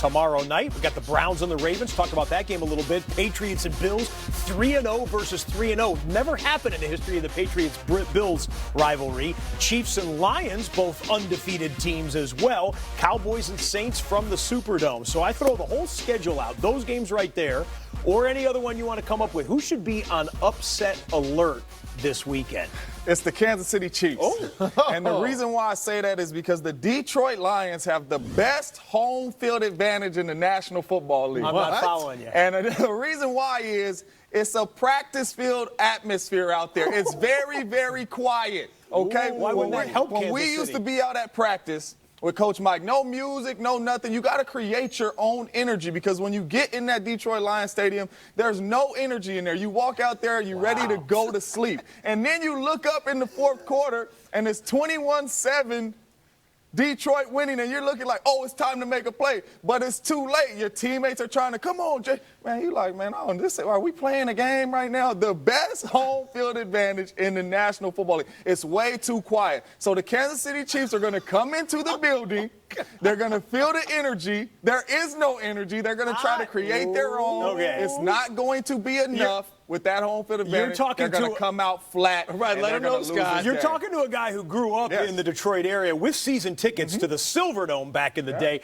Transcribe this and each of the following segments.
tomorrow night. We got the Browns and the Ravens. Talked about that game a little bit. Patriots and Bills, 3-0 versus 3-0. Never happened in the history of the Patriots-Bills rivalry. Chiefs and Lions, both undefeated teams as well. Cowboys and Saints from the Superdome. So I throw the whole schedule out, those games right there, or any other one you want to come up with. Who should be on upset alert this weekend? It's the Kansas City Chiefs. Oh. And the reason why I say that is because the Detroit Lions have the best home field advantage in the National Football League. I'm not following you. And the reason why is it's a practice field atmosphere out there. It's very, very quiet. Okay? Ooh, why wouldn't that help When we Kansas used City? to be out at practice with Coach Mike, no music, no nothing. You got to create your own energy because when you get in that Detroit Lions Stadium, there's no energy in there. You walk out there, you're ready to go to sleep. And then you look up in the fourth quarter, and it's 21-7. Detroit winning, and you're looking like, oh, it's time to make a play. But it's too late. Your teammates are trying to, come on, Jay. Man, you like, man, are we playing a game right now? The best home field advantage in the National Football League. It's way too quiet. So the Kansas City Chiefs are going to come into the building. They're going to feel the energy. There is no energy. They're going to try to create their own. Okay. It's not going to be enough. With that home field advantage, talking they're going to to come out flat. Right, let them know, Scott. You're talking to a guy who grew up in the Detroit area with season tickets to the Silverdome back in the day.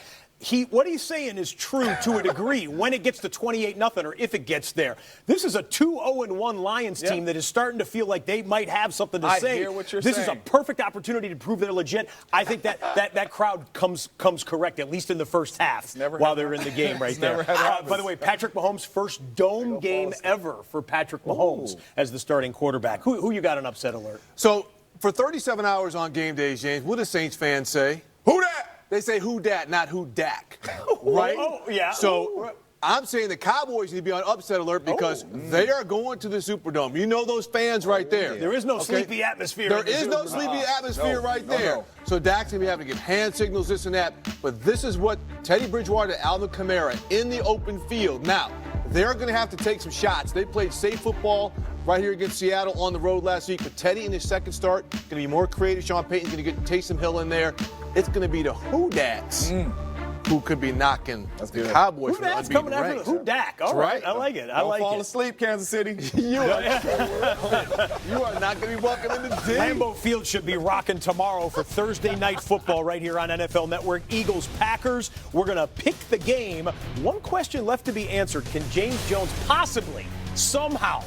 What he's saying is true to a degree when it gets to 28-0 or if it gets there. This is a 2-0-1 Lions team that is starting to feel like they might have something to say. I hear what you're this saying. is a perfect opportunity to prove they're legit. I think that crowd comes correct, at least in the first half, while they're in the game right there. By the way, Patrick Mahomes' first dome game ever for Patrick Mahomes as the starting quarterback. Who you got on upset alert? So for 37 hours on game days, James, what do Saints fans say? Who that? They say who dat, not who Dak. Right? Oh, yeah. So I'm saying the Cowboys need to be on upset alert because they are going to the Superdome. You know those fans right there. There is no sleepy atmosphere. There in the is no Superdome. sleepy atmosphere right there. no. So Dak's going to be having to give hand signals, this and that. But this is what Teddy Bridgewater and Alvin Kamara in the open field. Now, they're going to have to take some shots. They played safe football right here against Seattle on the road last week. But Teddy in his second start going to be more creative. Sean Payton's going to get Taysom Hill in there. It's going to be the who dats who could be knocking the Cowboys Who from the Dak's unbeaten coming after ranks. Who Dak? All right. I like it. I Don't like fall it. asleep, Kansas City. You are not going to be welcome in the D. Lambeau Field should be rocking tomorrow for Thursday Night Football right here on NFL Network. Eagles-Packers. We're going to pick the game. One question left to be answered. Can James Jones possibly, somehow,